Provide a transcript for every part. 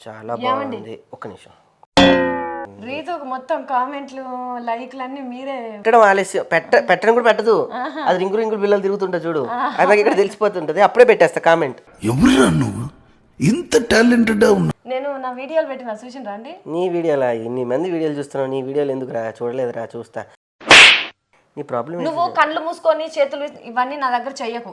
చాలా బాగుంది. ఒక్క నిమిషం. రీతుకు మొత్తం కామెంట్లు లైక్లు అన్ని మీరే పెట్టడం ఆలస్యం. పెట్టడం కూడా పెట్టదు. అది రింగులు బిల్లలు తిరుగుతుంటా చూడు, అది నాకు ఇక్కడ తెలిసిపోతుంటది. అప్పుడే పెట్టేస్తా కామెంట్. ఎవరురా నువ్వు ఇంత టాలెంటెడ్ ఉన్నా? నేను నా వీడియోలు పెట్టిన చూసిండ్రా అండి? నీ వీడియోలా? ఇన్ని మంది వీడియోలు చూస్తున్నావు, నీ వీడియోలు ఎందుకురా? చూడలేదురా, చూస్తా. నీ ప్రాబ్లం నువ్వు కళ్ళు మూసుకొని చేతులు ఇవన్నీ నా దగ్గర చెయ్యకు.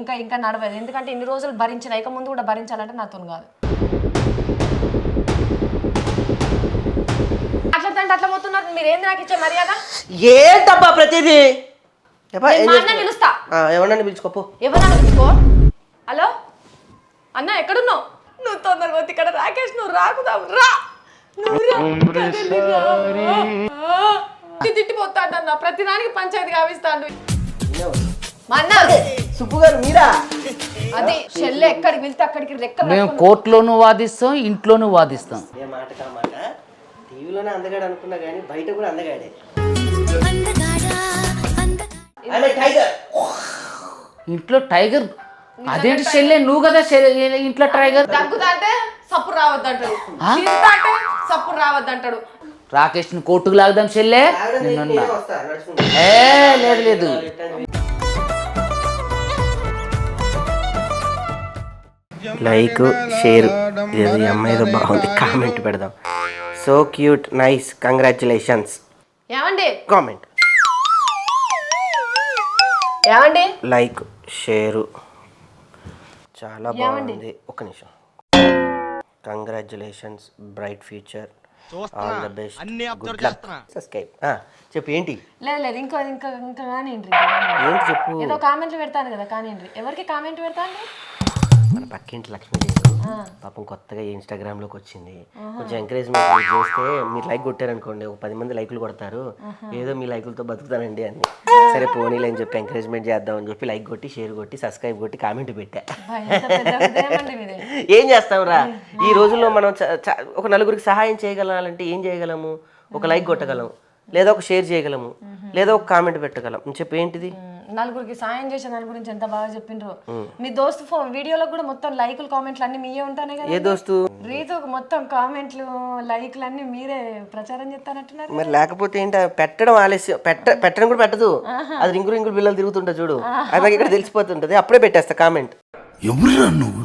ఇంకా ఇంకా నడవదు, ఎందుకంటే ఇన్ని రోజులు భరించిన ఇక ముందు కూడా భరించాలంటే నాతో కాదు. మాట్లాడుతుంటే అట్లా పోతున్నారు మీరు. ఏంది నాకు ఇచ్చే మర్యాద? ఏంటబ్బా ప్రతిదీ? పిలుస్తా. ఎవరన్నా పిలుచుకోపో. ఎవరన్నా పిలుచుకో. హలో అన్న, ఎక్కడున్నావు? నువ్వు తొందరగా వచ్చి ఇక్కడ రాకేష్, నువ్వు రాకుదావు రా. తిట్టిపోతాడన్న, ప్రతిదానికి పంచాయతీ కావిస్తాడు. సుబ్బు గారు మీరా? అది చెల్లె ఎక్కడికి వెళ్తే అక్కడికి రెక్కలు. మేము కోర్టులోనూ వాదిస్తాం, ఇంట్లోనూ వాదిస్తాం. ఏ మాట కా మాట. టీవీలోనే అందగాడు అనుకున్నా కానీ బయట కూడా అందగాడే. ఇంట్లో టైగర్ అదేంటి చెల్లె? నువ్వు కదా ఇంట్లో టైగర్. దగ్గుతా అంటే సప్పుడు రావద్దంటాడు, సప్పుడు రావద్దంటాడు. రాకేష్ ని కోర్టుకు లాగదాం చెల్లె. నిన్నున్నా లేదు లేదు. లైక్ షేర్, ఇది అమ్మాయిదో బాగుంది, కామెంట్ పెడదాం. So cute, nice, congratulations. ఏమండి కామెంట్, ఏమండి లైక్ షేరు, చాలా బాగుంది. ఒక్క నిమిషం. Congratulations, bright future, all the best, good luck, subscribe. చెప్పు ఏంటి? లేదు లేదు, ఇంకా ఇంకా ఇంకా కానివ్వండి. ఏంటి చెప్పు. ఏదో కామెంట్లు పెడతాను కదా, కానివ్వండి. ఎవరికి కామెంట్ పెడతాను? మన పక్కింటి లక్ష్మీదేవి పాపం కొత్తగా ఇన్స్టాగ్రామ్లోకి వచ్చింది. కొంచెం ఎంకరేజ్మెంట్ చేస్తే మీరు లైక్ కొట్టారనుకోండి, ఒక 10 మంది లైకులు కొడతారు. ఏదో మీ లైకులతో బతుకుతానండి అని. సరే పోనీలు అని చెప్పి ఎంకరేజ్మెంట్ చేద్దామని చెప్పి లైక్ కొట్టి, షేర్ కొట్టి, సబ్స్క్రైబ్ కొట్టి, కామెంట్ పెట్టా. ఏం చేస్తాంరా ఈ రోజుల్లో మనం? ఒక నలుగురికి సహాయం చేయగలాలంటే ఏం చేయగలము? ఒక లైక్ కొట్టగలము, లేదా ఒక షేర్ చేయగలము, లేదా ఒక కామెంట్ పెట్టగలం. చెప్పి ఏంటిది? నలుగురికి సాయం చేసే దాని గురించి ఎంత బాగా చెప్పిండ్రు. మీ దోస్తు వీడియోలో కూడా మొత్తం లైకులు కామెంట్లు అన్ని మీయే ఉంటానే కదా. ఏ దోస్తు? రీతుకు మొత్తం కామెంట్లు లైక్లు అన్ని మీరే ప్రచారం చేస్తానంటున్నారు. మరి లేకపోతే ఏంటి? పెట్టడం ఆలస్యం. పెట్టడం కూడా పెట్టదు. అది రింగులు బిల్లలు తిరుగుతుంటా చూడు, అది నాకు ఇక్కడ తెలిసిపోతుంటది. అప్పుడే పెట్టేస్తా కామెంట్. ఎవరురా నువ్వు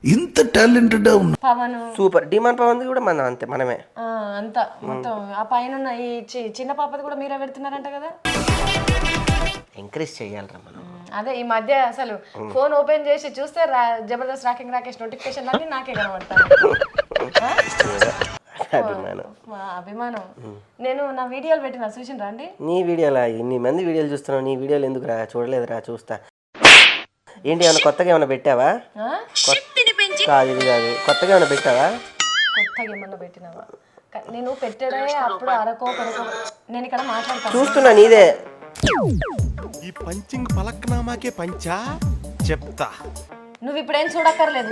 ఇంత టాలెంటెడ్ ఉన్నా? పవన్ సూపర్. డిమాండ్ పవన్ కూడా మనం అంతే, మనమే అంతా మొత్తం. ఆ పైన ఈ చిన్న పాపది కూడా మీరే పెడుతున్నారంట కదా. ఎంకరేజ్ చేయాలరా మనం. అదే ఈ మధ్య అసలు ఫోన్ ఓపెన్ చేసి చూస్తే జబర్దస్త్ రాకింగ్ రాకేష్ నోటిఫికేషన్ అన్ని నాకే కనబడతాను. అభిమానం. నేను నా వీడియోలు పెట్టిన చూసిండ్రా అండి? నీ వీడియోలా? ఇన్ని మంది వీడియోలు చూస్తున్నావు, నీ వీడియోలు ఎందుకురా? చూడలేదురా, చూస్తా. ఏంటి ఏమైనా కొత్తగా ఏమైనా పెట్టావా? కాదు ఇది కాదు, కొత్తగా ఏమైనా పెట్టావా? కొత్తగా ఏమన్నా పెట్టినావా? నేను పెట్టడే అప్పుడు అరకో కరకో. నేను ఇక్కడ మాట్లాడతాను, చూస్తున్నా. నీదే ఈ పంచింగ్ పలక్నామాకే పంచా చెప్తా. నువ్వు ఇప్పుడేం చూడక్కర్లేదు.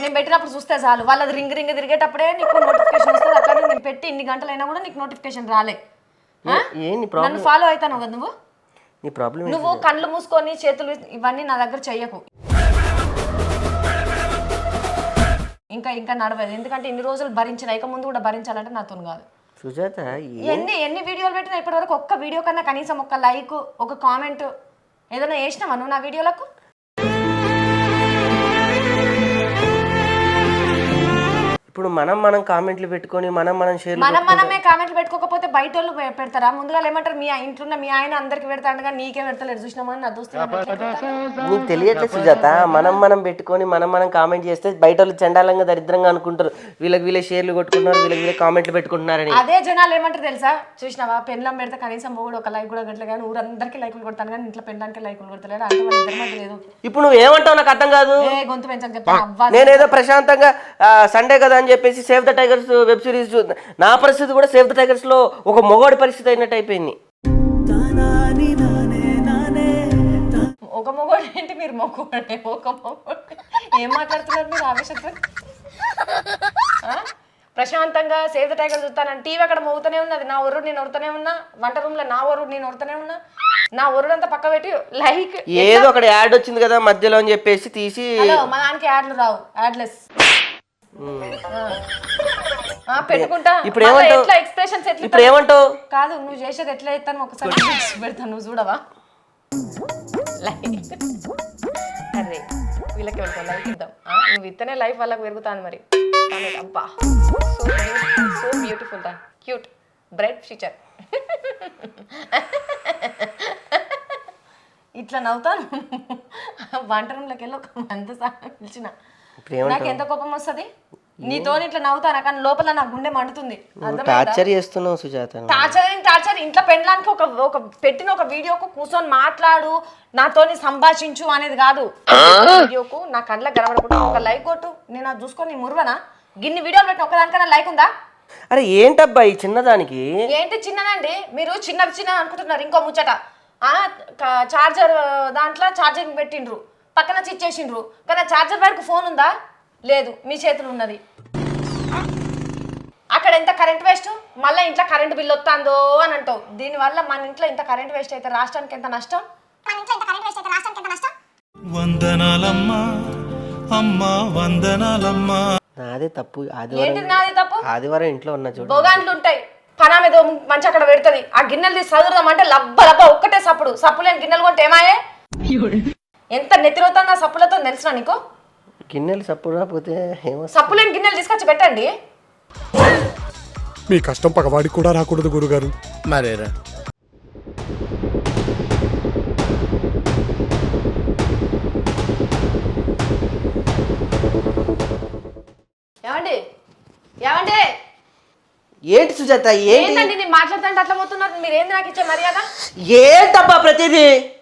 నేను పెట్టినప్పుడు చూస్తే చాలు. వాళ్ళది రింగ్ తిరిగేటప్పుడే నీకు నోటిఫికేషన్ వస్తుంది. అట్లానే నేను పెట్టి ఇన్ని గంటలైనా కూడా నీకు నోటిఫికేషన్ రాలే. నన్ను ఫాలో అవుతాను కదా నువ్వు. నీ ప్రాబ్లం నువ్వు కళ్ళు మూసుకొని చేతులు ఇవన్నీ నా దగ్గర చెయ్యకు. ఇంకా ఇంకా నడవదు, ఎందుకంటే ఇన్ని రోజులు భరించిన ఇక ముందు కూడా భరించాలంటే నాతో కాదు. సుజాత ఎన్ని వీడియోలు పెట్టినా ఇప్పటి వరకు ఒక్క వీడియో కన్నా కనీసం ఒక లైక్, ఒక కామెంట్ ఏదైనా వేసినావా నువ్వు నా వీడియోలకు? ఇప్పుడు మనం కామెంట్లు పెట్టుకొని మనం షేర్ మనమే కామెంట్లు పెట్టుకోకపోతే బయట వాళ్ళు పెడతారా? ముందుగా ఏమంటారు, మీ ఇంట్లో మీ ఆయన అందరికి పెడతాడు కానీ నీకే పెడతలేదు చూసినామా అని నా దోస్తు. నీకు తెలియట్లేదు సుజాత. మనం పెట్టుకొని మనం కామెంట్ చేస్తే బయట వాళ్ళు చండాలంగా దరిద్రంగా అనుకుంటారు. వీళ్ళకి షేర్లు కొట్టుకుంటున్నారు, వీళ్ళకి కామెంట్లు పెట్టుకుంటున్నారని. అదే జనాలు ఏమంటారు తెలుసా? చూసినావా, పెళ్ళం పెడితే కనీసం మొగుడు ఒక లైక్ కూడా కట్టలే కానీ ఊరందరికీ లైకులు కొడతాను కానీ ఇంట్లో పెళ్ళడానికి లైకులు కొడతలేరు అంటే వాళ్ళ ఇద్దరి మధ్య లేదు. ఇప్పుడు నువ్వు ఏమంటావు నాకు అర్థం కాదు. గొంతు పెంచని చెప్తాను. నేనేదో ప్రశాంతంగా సండే కదా అని చెప్పేసి save the tigers web series చూద్దాం. నా పరిస్థితి కూడా సేవ్ ద టైగర్స్ లో ఒక మొగోడి పరిస్థితి అయినట్టు అయిపోయింది. ఒక మొగోడు ఏంటి? మీరు మొగోడే, ఒక మొగోడు. ఏం మాట్లాడుతున్నారు మీరు ఆవేశంతో? ప్రశాంతంగా సేవ్ ద టైగర్ చూస్తాను. టీవీ అక్కడ మోగుతూనే ఉన్నది, నా ఒర్రుడు నేను ఒరుతూనే ఉన్నా. వంట రూమ్ లో నా ఒర్రుడు నేను ఒరుతూనే ఉన్నా. నా ఒరుడంతా పక్క పెట్టి లైక్ ఏదో అక్కడ యాడ్ వచ్చింది కదా మధ్యలో అని చెప్పేసి తీసి హలో మా దానికి యాడ్లు రావు యాడ్లెస్ పెట్టుకుంటా ఇప్పుడు ఏమంటావు? ఎట్లా ఎక్స్ప్రెషన్స్ ఎట్లా ఇప్పుడు ఏమంటావు? కాదు నువ్వు చేసేది ఎట్లా చేస్తాను ఒకసారి పెడతాను నువ్వు చూడవా లైక్ అరే వీళ్ళకి వెళ్తాం లైక్ ఇద్దాం నువ్వు ఇస్తేనే లైఫ్ వాళ్ళకి పెరుగుతాను మరి అబ్బా సో బ్యూటిఫుల్ రా క్యూట్ బ్రైట్ ఫ్యూచర్ ఇట్లా నవ్వుతాను వంట రూమ్లోకి వెళ్ళి ఒక అంత సార్లు పిలిచిన నాకు ఎంత కోపం వస్తుంది నీతో ఇట్లా నవ్వుతాను కానీ లోపల నా గుండె మండుతుంది టార్చర్ చేస్తున్నావు సుజాత టార్చర్ ఇంట్లో పెళ్ళడానికి ఒక పెట్టిన ఒక వీడియోకు కూర్చొని మాట్లాడు నాతోని సంభాషించు అనేది కాదు వీడియోకు నా కళ్ళకి కనబడకుండా ఒక లైక్ కొట్టు నేను అది చూసుకొని మురువనా గిన్ని వీడియోలు పెట్టిన ఒకదానికన్నా లైక్ ఉందా అరే ఏంటబ్బా ఈ చిన్నదానికి ఏంటి చిన్నదండి మీరు చిన్న అనుకుంటున్నారు ఇంకో ముచ్చట చార్జర్ దాంట్లో ఛార్జింగ్ పెట్టిండ్రు పక్కన చిచ్చేసిండ్రు కానీ చార్జర్ వరకు ఫోన్ ఉందా లేదు మీ చేతులు ఉన్నది అక్కడ ఎంత కరెంట్ వేస్ట్ మళ్ళీ ఇంట్లో కరెంట్ బిల్ వస్తుందో అని అంటావు దీనివల్ల మన ఇంట్లో ఇంత కరెంట్ వేస్ట్ అయితే రాష్ట్రానికి ఎంత నష్టం వందనాలమ్మా అమ్మా వందనాలమ్మా నాదే తప్పు ఏంటి నాది తప్పు ఆదివారం ఇంట్లో ఉన్నా చూడు బొగాండ్లు ఉంటాయి పనామేదో మంచి అక్కడ పెడుతుంది ఆ గిన్నెలు తీసి చదువుదాం అంటే లబ్బ ఒక్కటే సప్పు లేని గిన్నెలు కొంటే ఏమాయే ఎంత నెత్తిరోతా సప్పులతో తెలిసిన నీకు గిన్నెలు సప్పు రాకపోతే ఏమో సప్పు లేని గిన్నెలు తీసుకొచ్చి పెట్టండి మీ కష్టం పగవాడికి కూడా రాకూడదు గురుగారు. మరేరా ఏమండి ఏమండి ఏంటి సుజాత ఏంటి ఏంటండి నేను మాట్లాడుతుంటే అట్లా పోతున్నారు మీరు ఏంది నాకు ఇచ్చే మర్యాద ఏంటబ్బా ప్రతిదీ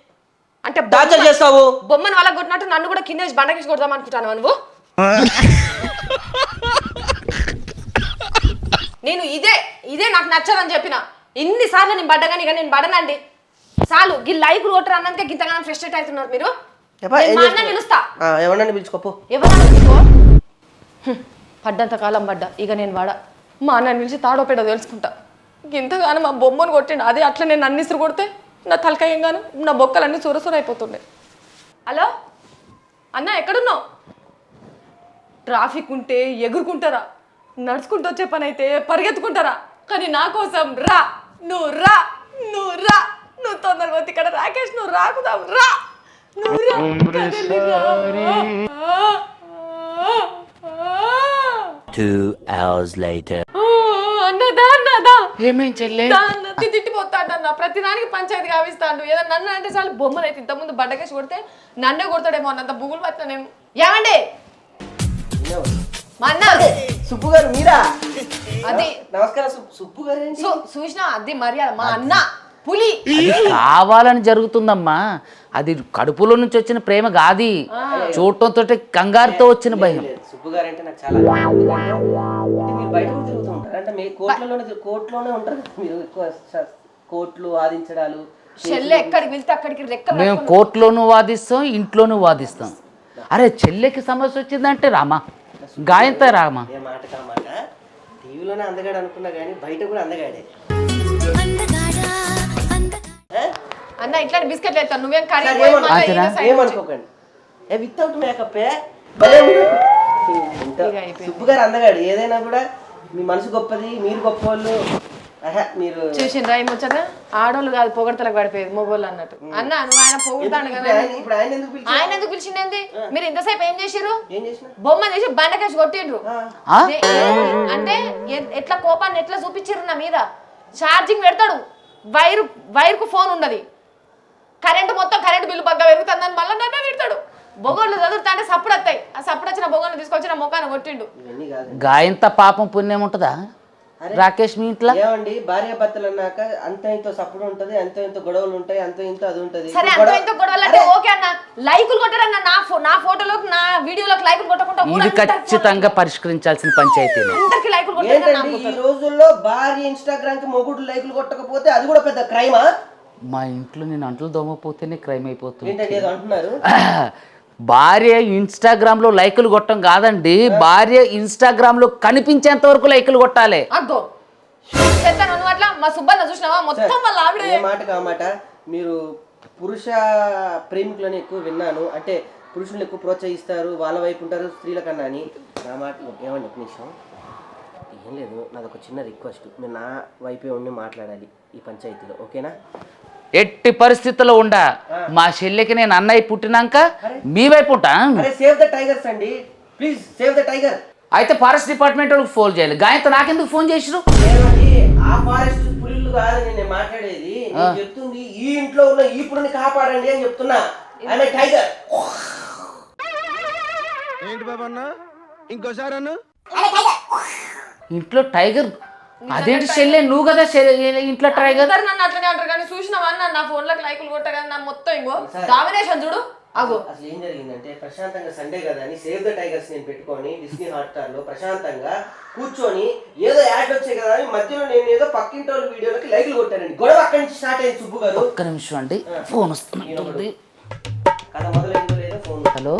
అంటే టార్చర్ చేస్తావు బొమ్మను వాళ్ళ కొట్టినట్టు నన్ను కూడా కింద బండకేసి కొడదాం అనుకుంటాను నువ్వు నేను ఇదే నాకు నచ్చదని చెప్పిన ఇన్నిసార్లు నేను పడ్డగాని ఇక నేను పడనండి చాలు ఈ లైక్ రోటర్ అన్నందుకే గింతగానం ఫ్రస్ట్రేట్ అవుతున్నారు మీరు పిలుస్తా ఎవరన్నా పిలుచుకోపో ఎవరన్నా పడ్డంత కాలం పడ్డా ఇక నేను వాడా మా అన్నని పిలిచి తాడోపేడో తెలుసుకుంటా ఇంతగానో మా బొమ్మను కొట్టిండు అదే అట్లా నేను అన్ని ఇసురు కొడితే నా తలకాయంగాను నా బొక్కలన్నీ చూరసూర అయిపోతుండే హలో అన్న ఎక్కడున్నావు ట్రాఫిక్ ఉంటే ఎగురుకుంటారా నడుచుకుంటూ వచ్చే పని అయితే పరిగెత్తుకుంటారా కానీ నా కోసం రా నువ్వు తొందరగా వచ్చి ఇక్కడ రాకేష్ నువ్వు రాకుదాం రా ఏమేం చెల్లె తిట్టిపోతాడన్న ప్రతిదానికి పంచాయతీ కావిస్తాడు ఏదో నన్ను అంటే చాలు బొమ్మలు అయితే ఇంతకుముందు బడ్డకేసి కొడితే నన్నే కొడతాడేమో అన్నంత బుగులు పట్టినేమో ఏమండి మా అన్న సుబ్బు గారు మీరా అది నమస్కారం సుబ్బు గారు చూసినా అది మర్యాద మా అన్న పులి కావాలని జరుగుతుందమ్మా అది కడుపులో నుంచి వచ్చిన ప్రేమ కాది చూడటంతో కంగారుతో వచ్చిన భయం సుబ్బు గారు అంటే నాకు చాలా మీరు బయట కూడా తిరుగుతూ ఉంటారు అంటే మీ కోర్టులోనే ఉంటారు మీరు ఎక్కువ కోర్టులు వాదించడాలు చెల్లె ఎక్కడికి వెళ్తే అక్కడికి రెక్క మేము కోర్టులోనూ వాదిస్తాం ఇంట్లోనూ వాదిస్తాం అరే చెల్లెకి సమస్య వచ్చిందంటే రామా గాయంతో రామా ఏ మాట కామాట టీవీలోనే అందగాడు అనుకున్నా కానీ బయట కూడా అందగాడే అన్న ఇట్లాంటి బిస్కెట్లు వేస్తాను నువ్వేం కర్రీ ఏమనుకోకండి వితౌట్ మేకప్ సుబ్బు గారు అందగాడు ఏదైనా కూడా మీ మనసు గొప్పది మీరు గొప్ప వాళ్ళు మీరు చూసిండ్రా ఏమొచ్చగా ఆడోళ్ళు కాదు పొగడతలకు పడిపోయేది మొగోళ్ళు అన్నట్టు అన్న నువ్వు ఆయన పొగుడుతాడు కదా ఇప్పుడు ఆయన ఎందుకు ఆయన ఎందుకు పిలిచింది మీరు ఇంతసేపు ఏం చేసిర్రు ఏం చేసిన బొమ్మ చేసి బండకేసి కొట్టిండ్రు అంటే ఎట్లా కోపాన్ని ఎట్లా చూపించిర్రు నా మీద ఛార్జింగ్ పెడతాడు వైర్కు ఫోన్ ఉండదు కరెంటు బిల్లు బాగా పెరుగుతుందని మళ్ళీ నన్నే పెడతాడు బొగోళ్ళు చదువుతా అంటే సప్పుడు వస్తాయి ఆ సప్పుడు వచ్చిన బొగోళ్ళు తీసుకొచ్చిన మొక్కను కొట్టిండు గాయంత పాపం పుణ్యం ఉంటుందా రాకేష్ మీ ఇంట్లో ఏమండి భార్య భర్తలు అన్నాక అంత ఇంత సప్పుడు ఉంటది అంత ఇంత గొడవలు ఉంటాయి అంత ఇంత అది ఉంటది సరే అంత ఇంత గొడవలు అంటే ఓకే అన్న లైకులు కొట్టరన్న నా ఫోటోలోకి నా వీడియోలోకి లైకులు కొట్టకుండా ఇది ఖచ్చితంగా పరిష్కరించాల్సిన పంచాయతీ అందరికి లైకులు ఏంటండి ఈ రోజుల్లో భార్య ఇన్స్టాగ్రామ్ కి మొగుడు లైకులు కొట్టకపోతే అది కూడా పెద్ద క్రైమా మా ఇంట్లో నేను అంట్లు దోమపోతేనే క్రైమ్ అయిపోతుంది ఏంటండి ఏదో అంటున్నారు భార్య ఇన్స్టాగ్రామ్ లో లైకులు కొట్టడం కాదండి భార్య ఇన్స్టాగ్రామ్ లో కనిపించేంత వరకు లైకులు కొట్టాలి అట్లా మా సుబ్బన్న చూసినావా మొత్తం వాళ్ళ ఆవిడ ఏ మాట కామాట మీరు పురుష ప్రేమికులని ఎక్కువ విన్నాను, అంటే పురుషులను ఎక్కువ ప్రోత్సహిస్తారు, వాళ్ళ వైపు ఉంటారు స్త్రీల కన్నా అని. నా మాట ఏమండి ఒక నిమిషం, ఏం లేదు, నాది ఒక చిన్న రిక్వెస్ట్, మీరు నా వైపే ఉండి మాట్లాడాలి ఈ పంచాయతీలో, ఓకేనా? ఎట్టి పరిస్థితుల్లో ఉండా మా చెల్లెకి నేను అన్నయ్య పుట్టినాక మీ వైపు ఉంటా. అరే సేవ్ ద టైగర్స్ అండి, ప్లీజ్ సేవ్ ద టైగర్. అయితే ఫారెస్ట్ డిపార్ట్మెంట్ వాళ్ళకి ఫోన్ చేయాలి. గాయంతో నాకెందుకు ఫోన్ చేసిరు? ఏమండి ఆ ఫారెస్ట్ పులులు కాదు నేను మాట్లాడేది, నేను చెప్తుంది ఈ ఇంట్లో ఉన్న ఈ పులిని కాపాడండి అని చెప్తున్నా. ఆమె టైగర్. ఏంటి బాబన్న ఇంకోసారి అన్న ఇంట్లో టైగర్? అదేంటి చెల్లె, నువ్వు కదా ఇంట్లో టైగర్? అందరు నన్ను అట్లనే అంటారు కానీ చూసినావా నా ఫోన్లోకి లైకులు కొట్టా కదా నా మొత్తం ఇంకో డామినేషన్ చూడు. అగో అసలు ఏం జరిగిందంటే ప్రశాంతంగా సండే కదా అని సేవ్ ద టైగర్స్ నేను పెట్టుకొని డిస్నీ హాట్స్టార్ లో ప్రశాంతంగా కూర్చొని ఏదో యాడ్ వచ్చాయి కదా అని మధ్యలో నేను ఏదో పక్కింటి వాళ్ళ వీడియోలకి లైకులు కొట్టానండి. గొడవ అక్కడి నుంచి స్టార్ట్ అయింది. సుబ్బు గారు ఒక్క నిమిషం అండి, ఫోన్ వస్తుంది. కథ మొదలైందో లేదో ఫోన్. హలో,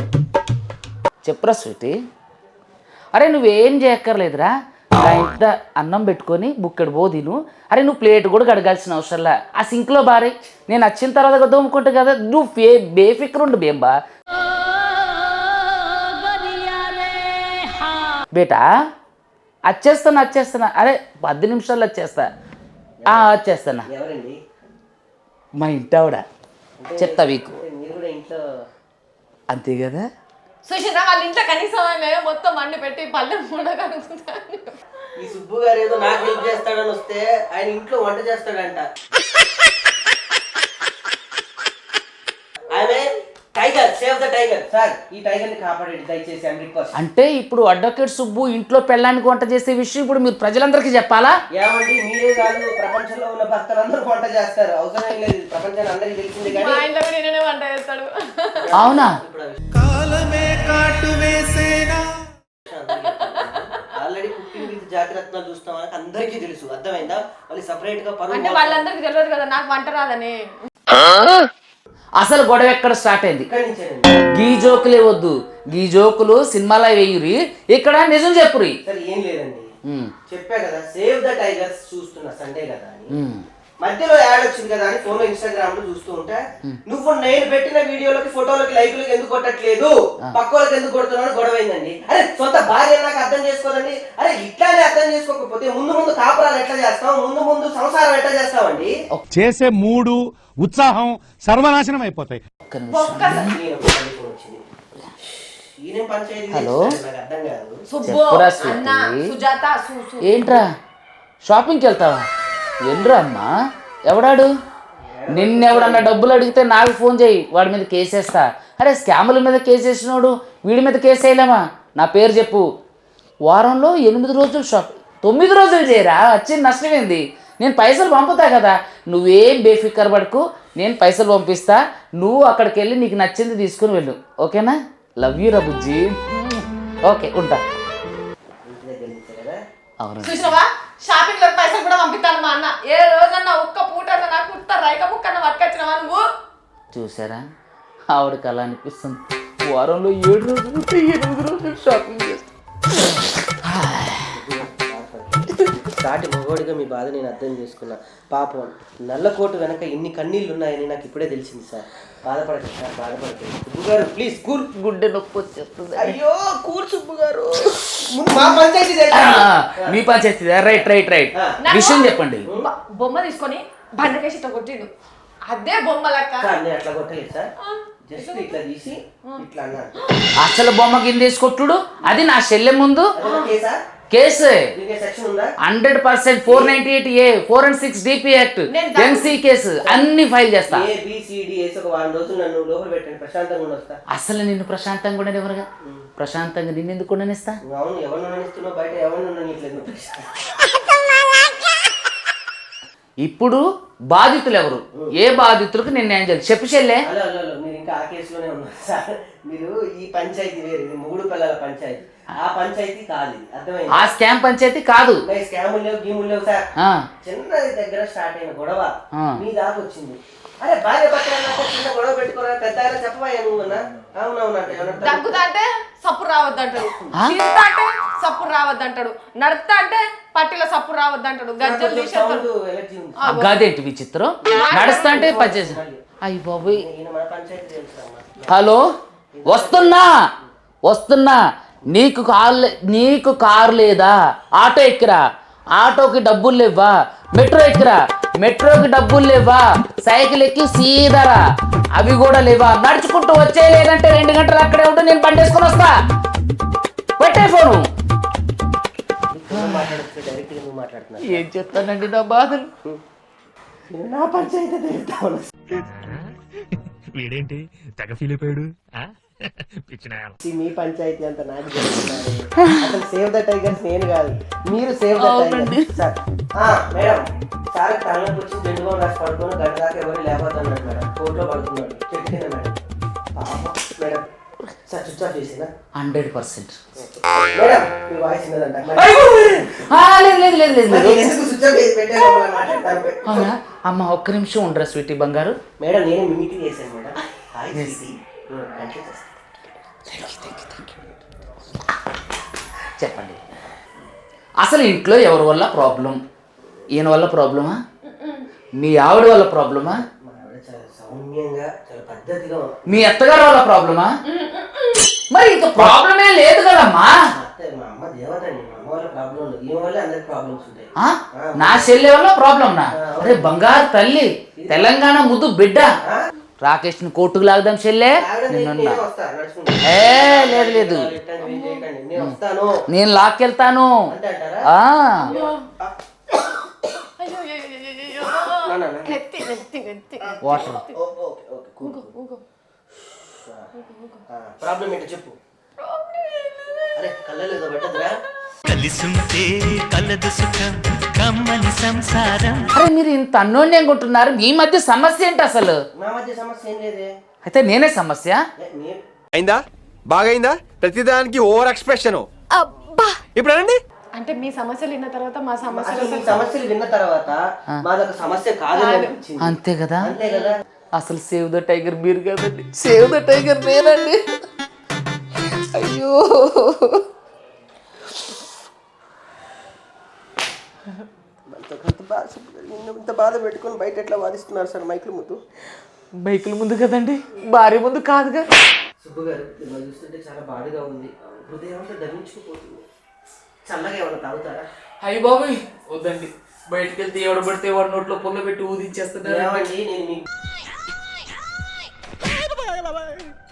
చెప్పురా స్వీటీ. అరే నువ్వేం చేయక్కర్లేదురా, ఇంత అన్నం పెట్టుకొని బుక్కడు పో తిను. అరే నువ్వు ప్లేట్ కూడా కడగాల్సిన అవసరంలా, ఆ సింక్లో బారే, నేను వచ్చిన తర్వాత దోముకుంటా కదా. నువ్వు బేఫిక్రుండు బేంబా. బేటా వచ్చేస్తున్నా. అరే 10 నిమిషాల్లో వచ్చేస్తా. వచ్చేస్తానా. ఎవరండి? మా ఇంటి ఆవిడ, చెప్తా మీకు. మీరు కూడా ఇంట్లో అంతే కదా. సుశీల వాళ్ళ ఇంట్లో కనీసం మొత్తం అన్ని పెట్టి పల్లె కూడా కనుకుంటాను. ఈ సుబ్బు గారు ఏదో నాకు హెల్ప్ చేస్తాడని వస్తే ఆయన ఇంట్లో వంట చేస్తాడంట. ఆమె tiger, save the tiger. Sir ఈ టైగర్ ని కాపాడండి దయచేసి, ఐ రిక్వెస్ట్. అంటే ఇప్పుడు అడ్వకేట్ సుబ్బు ఇంట్లో పెళ్ళానికి వంట చేసే విషయం ఇప్పుడు మీరు ప్రజలందరికీ చెప్పాలా? ఏమండి మీరే కాదు, ప్రపంచంలో ఉన్న భక్తులందరూ వంట చేస్తారు, అవసరం లేదు, ప్రపంచాన్ని అందరికీ తెలిసిందే. కానీ మా ఇంట్లో కూడా నేనే వంట చేస్తాడు. అవునా? ఆల్రెడీ కుకింగ్ విత్ జాగ్రత్తలు చూస్తాం మనకు అందరికీ తెలుసు, అర్థమైందా? మళ్ళీ సపరేట్ గా అంటే వాళ్ళందరికీ తెలియదు కదా నాకు వంట రాదని. అసలు గొడవ ఎక్కడ స్టార్ట్ అయింది? గీ జోకులే వద్దు, గీ జోకులు సినిమాలో వేయురి, ఇక్కడ నిజం చెప్పురి. సరే ఏం లేదండి, చెప్పా కదా సేవ్ ద టైగర్స్ చూస్తున్నా సండే కదా అని. మధ్యలో యాడ్ వచ్చింది కదా అని ఫోన్ లో ఇన్స్టాగ్రామ్ లో చూస్తూ ఉంటే నువ్వు నేను పెట్టిన వీడియోలకి ఫోటోలకి లైకులకి ఎందుకు కొట్టట్లేదు, పక్క వాళ్ళకి ఎందుకు కొడుతున్నావు గొడవ అయిందండి. అరే సొంత భార్య నాకు అర్థం చేసుకోదండి. అరే ఇట్లానే అర్థం చేసుకోకపోతే ముందు కాపురాలు ఎట్లా చేస్తాం, ముందు సంసారం ఎట్లా చేస్తామండి? చేసే మూడు ఉత్సాహం సర్వనాశనం అయిపోతాయి. హలో అర్థం కాదు. సుబ్బు అన్న సుజాత ఏంట్రా షాపింగ్కి వెళ్తావా? ఏంట్రా అమ్మా, ఎవడాడు? నిన్నెవడన్నా డబ్బులు అడిగితే నాకు ఫోన్ చేయి, వాడి మీద కేసేస్తా. అరే స్కాముల మీద కేసేసినోడు వీడి మీద కేసు వేయలేమా? నా పేరు చెప్పు. వారంలో 8 రోజులు షాప్, 9 రోజులు చేయరా, వచ్చింది నష్టమేంది? నేను పైసలు పంపుతా కదా, నువ్వేం బేఫికర్ పడుకు, నేను పైసలు పంపిస్తా, నువ్వు అక్కడికి వెళ్ళి నీకు నచ్చింది తీసుకుని వెళ్ళు, ఓకేనా? లవ్ యూ రా బుజ్జి. ఓకే ఉంటా. అవును చూసినావా షాపింగ్ లో పైసలు కూడా పంపిస్తాను మా అన్న. ఏ రోజన్నా ఒక్క పూట నాకు రైక ముక్కన్న పట్టుకొచ్చినావా నువ్వు? చూసారా, ఆవిడకి అలా అనిపిస్తుంది. వారంలో 7 రోజులు 8 రోజులు షాపింగ్ చేస్తా. సాటి మగవాడిగా మీ బాధ నేను అర్థం చేసుకున్నా. పాపం నల్లకోటు వెనక ఇన్ని కన్నీళ్ళు ఉన్నాయని నాకు ఇప్పుడే తెలిసింది సార్. బాధపడకండి సార్, బాధపడకండి. సుబ్బు గారు ప్లీజ్ కూల్. గుండె నొప్పి వచ్చేస్తుంది. అయ్యో కూల్ సుబ్బు గారు. మా పంచాయతీ మీ పంచాయతీ రైట్. విషయం చెప్పండి. బొమ్మ తీసుకొని బండకేసి ఇట్లా కొట్టిండు, అదే బొమ్మ లెక్క. నేను అట్లా కొట్టలేదు సార్, జస్ట్ ఇట్లా తీసి ఇట్లా అన్నాను. అసలు బొమ్మ కింద వేసి కొట్టుడు, అది నా చెల్లె ముందు case 100% 498A 406 DP act MC case అన్ని ఫైల్ చేస్తా. అసలు నిన్ను ప్రశాంతంగా ఉండనివ్వరుగా, ప్రశాంతంగా నిన్ను ఎందుకు ఉండనిస్తా? ఇప్పుడు బాధితులు ఎవరు, ఏ బాధితులకు నేను న్యాయం చేయాలి చెప్పు చెల్లె. మీరు ఇంకా ఆ కేసులోనే ఉన్నారు సార్. మీరు ఈ పంచాయతీ వేరు, ఇది 3 పిల్లల పంచాయతీ. ఆ పంచాయతీ కాదు, అర్థమైంది? ఆ స్కామ్ పంచాయతీ కాదు. స్కాములు లేవు, గీములు లేవు సార్. చిన్నది దగ్గర స్టార్ట్ అయిన గొడవ మీ దాకా వచ్చింది. అరే భార్య పక్కన చిన్న గొడవ పెట్టుకున్నా పెద్ద చెప్పవా నువ్వున్నా? అవునవునంటే దగ్గుతా అంటే సప్పుడు రావద్దంటాడు, తింటా అంటే సప్పుడు రావద్దంటాడు, నడుపుతా అంటే పట్టిలో సప్పుడు రావద్దంటాడు. గజ్జలు తీసేస్తాడు. గదేంటి విచిత్రం? నడుస్తా అంటే పచ్చేసి అయ్యి బాబోయ్. ఈయన మన పంచాయతీ తెలుసమ్మా. హలో, వస్తున్నా. నీకు కారు లేదా? ఆటో ఎక్కిరా, ఆటోకి డబ్బులు లేవా? మెట్రో ఎక్కిరా, మెట్రోకి డబ్బులు లేవా? సైకిల్ ఎక్కి సీదరా, అవి కూడా లేవా? నడుచుకుంటూ వచ్చే, లేదంటే 2 గంటలు అక్కడే ఉంటే నేను బండి వేసుకొని వస్తా. పెట్టే ఫోను. డైరెక్ట్గా నువ్వు మాట్లాడుతున్నా. ఏం చెప్తానండి నా బాధలు. నా పంచాయతీ తెలుస్తాను. వీడేంటి తెగ ఫీల్ అయిపోయాడు పిచ్చిన మీ పంచాయతీ అంతా నాకు తెలుస్తున్నారు. అసలు సేవ్ ద టైగర్స్ నేను కాదు, మీరు save the tigers. Sir madam, sir తనలోకి వచ్చి బెండుగా రాసి పడుకొని గంట దాకా ఎవరు లేకపోతున్నాడు మేడం. కోర్టులో పడుతున్నాడు చెట్టు కింద madam. Madam sir switch off చేసినా 100%. మేడం మీ వాయిస్ ఉన్నదంట. లేదు. స్విచ్ ఆఫ్ చేసి పెట్టాను మాట్లాడతాను. అవునా అమ్మ, ఒక్క నిమిషం ఉండరా స్వీటీ బంగారు. మేడం నేను మిమిక్రీ చేశాను మేడం. Hi Sweety. చెప్పండి, అసలు ఇంట్లో ఎవరి వల్ల ప్రాబ్లం? ఈయన వల్ల ప్రాబ్లమా? మీ ఆవిడ వల్ల ప్రాబ్లమా? మా ఆవిడ చాలా సౌమ్యంగా చాలా పద్ధతిగా మీ అత్తగారి వల్ల ప్రాబ్లమా? మరి ఇంకా ప్రాబ్లమే లేదు కదమ్మా. మా అమ్మ దేవత అండి. మా అమ్మ వల్ల ప్రాబ్లం ఉండదు, ఈమె వల్ల అందరికి ప్రాబ్లమ్స్ ఉంటాయి. నా చెల్లె వల్ల ప్రాబ్లం నా? అరే బంగారు తల్లి, తెలంగాణ ముద్దు బిడ్డ. రాకేష్ని కోర్టుకు లాగదాం చెల్లె. లేదు, నేను లాక్కెళ్తాను. వాటర్ ప్రాబ్లం ఏంటో చెప్పు. అరే కళ్ళలేదో పెట్టదురా. కలిసుంటే కలదు సుఖం కమ్మని సంసారం. అరే మీరు ఇంత అన్నోన్యం కొంటున్నారు, మీ మధ్య సమస్య ఏంటి అసలు? మా మధ్య సమస్య ఏం లేదే. అయితే నేనే సమస్య. అయిందా? బాగైందా? ప్రతిదానికి ఓవర్ ఎక్స్ప్రెషన్. ఇప్పుడు అనండి. అంటే మీ సమస్యలు విన్న తర్వాత మా అసలు ఈ సమస్యలు విన్న తర్వాత మాదొక సమస్య కాదని అనిపించింది. అంతే కదా. అంతే కదా. అసలు సేవ్ ద టైగర్ మీరు కదండి, సేవ్ ద టైగర్ నేనండి. అయ్యో ఇంత బాధ పెట్టుకొని బయట ఎట్లా వాదిస్తున్నారు సార్ మైకుల ముందు? బైకుల ముందు కదండి, భార్య ముందు కాదుగా. సుబ్బు గారు మిమ్మల్ని చూస్తుంటే చాలా బాధగా ఉంది. హృదయం అంతా ధరించుకుపోతుంది. చల్లగా ఏమన్నా తాగుతారా? అయ్యి బాబు వద్దండి, బయటకు వెళ్తే ఎవడ పడితే వాడి నోట్లో పొల్ల పెట్టి ఊదించేస్తున్నారు. ఏమండి నేను మీకు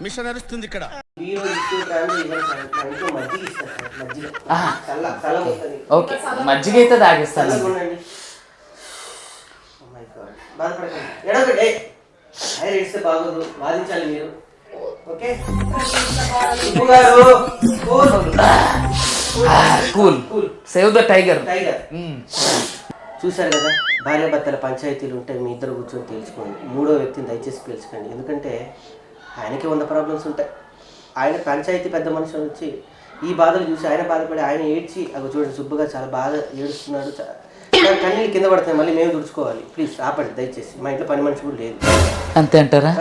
మిషన్ నడుస్తుంది ఇక్కడ. బీరో ఇస్తూ మజ్జిగ ఇస్తాను సార్. మజ్జిగ చల్ల వస్తుంది. ఓకే, మజ్జిగ అయితే తాగిస్తాను. ఉండండి. బాధపడకండి, ఎడగండి. హైర్ ఇస్తే బాగోదు, వాదించాలి మీరు. ఓకే సుబ్బు గారు, cool, save the tiger. Tiger చూశారు కదా, భార్యాభర్తల పంచాయతీలు ఉంటే మీ ఇద్దరు కూర్చొని తెలుసుకోండి. మూడో వ్యక్తిని దయచేసి పిలుచుకోండి. ఎందుకంటే ఆయనకి 100 ప్రాబ్లమ్స్ ఉంటాయి. ఆయన పంచాయతీ పెద్ద మనిషి వచ్చి ఈ బాధలు చూసి ఆయన బాధపడి ఆయన ఏడ్చి అవి చూడండి సుబ్బుగా చాలా బాగా ఏడుస్తున్నాడు. కన్నీళ్ళు కింద పడతాయి, మళ్ళీ మేము తుడుచుకోవాలి. ప్లీజ్ ఆపండి దయచేసి. మా ఇంట్లో పని మనిషి కూడా లేదు. అంతే అంటారా?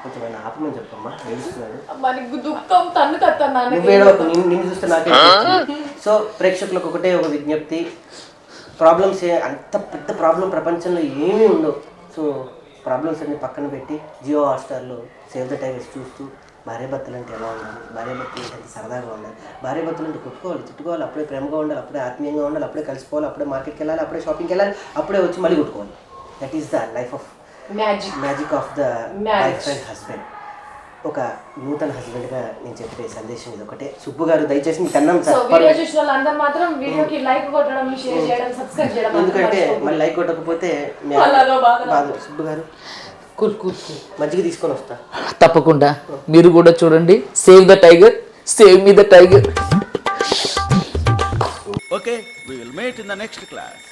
కొంచెం ఆయన ఆపమని చెప్పమ్మా, ఏడుస్తున్నాడు. దుఃఖం తన్ను కత్తాను. నిన్ను చూస్తే నాకే. సో ప్రేక్షకులకు ఒకటే ఒక విజ్ఞప్తి, ప్రాబ్లమ్స్ అంత పెద్ద ప్రాబ్లం ప్రపంచంలో ఏమీ ఉండవు. సో ప్రాబ్లమ్స్ అన్ని పక్కన పెట్టి జియో హాట్స్టార్లో సేవ్ ద టైగర్స్ చూస్తూ భార్యాభర్తలు అంటే ఎలా ఉండాలి, భార్యాభర్తలు అంటే అంత సరదాగా ఉండాలి, భార్యాభర్తలు అంటే కొట్టుకోవాలి, తిట్టుకోవాలి, అప్పుడే ప్రేమగా ఉండాలి, అప్పుడే ఆత్మీయంగా ఉండాలి, అప్పుడే కలిసిపోవాలి, అప్పుడే మార్కెట్కి వెళ్ళాలి, అప్పుడే షాపింగ్కి వెళ్ళాలి, అప్పుడే వచ్చి మళ్ళీ కొట్టుకోవాలి. That is the life of magic of the wife and husband. ఒక నూతన హస్బెండ్గా నేను చెప్పే సందేశం ఇది ఒకటే. సుబ్బు గారు దయచేసి మీకు అన్నాం సార్, ఎందుకంటే మళ్ళీ లైక్ కొట్టకపోతే బాధ. సుబ్బు గారు కూల్ మజ్జిగ తీసుకొని వస్తా. తప్పకుండా మీరు కూడా చూడండి. Save the tiger, save me the tiger. Okay, we will meet in the next class.